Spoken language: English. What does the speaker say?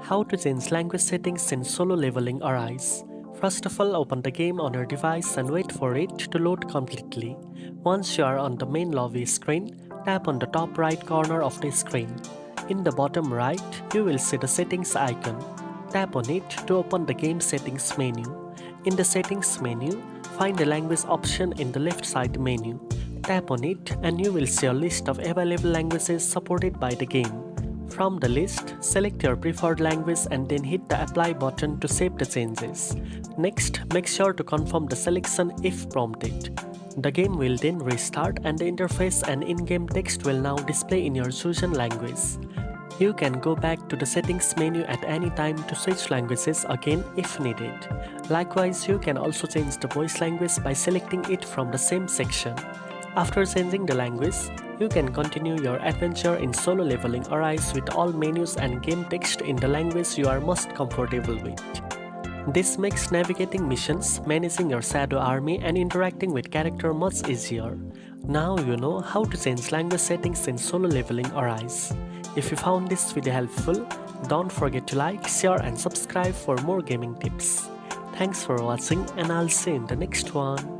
How to change language settings in solo leveling Arise. First of all, open the game on your device and wait for it to load completely. Once you are on the main lobby screen, tap on the top right corner of the screen. In the bottom right, you will see the settings icon. Tap on it to open the game settings menu. In the settings menu, find the language option in the left side menu. Tap on it and you will see a list of available languages supported by the game. From the list, select your preferred language and then hit the apply button to save the changes. Next, make sure to confirm the selection if prompted. The game will then restart and the interface and in-game text will now display in your chosen language. You can go back to the settings menu at any time to switch languages again if needed. Likewise, you can also change the voice language by selecting it from the same section. After changing the language, you can continue your adventure in solo leveling Arise with all menus and game text in the language you are most comfortable with. This makes navigating missions, managing your shadow army, and interacting with character much easier. Now you know how to change language settings in solo leveling Arise. If you found this video helpful, don't forget to like, share, and subscribe for more gaming tips. Thanks for watching, and I'll see you in the next one.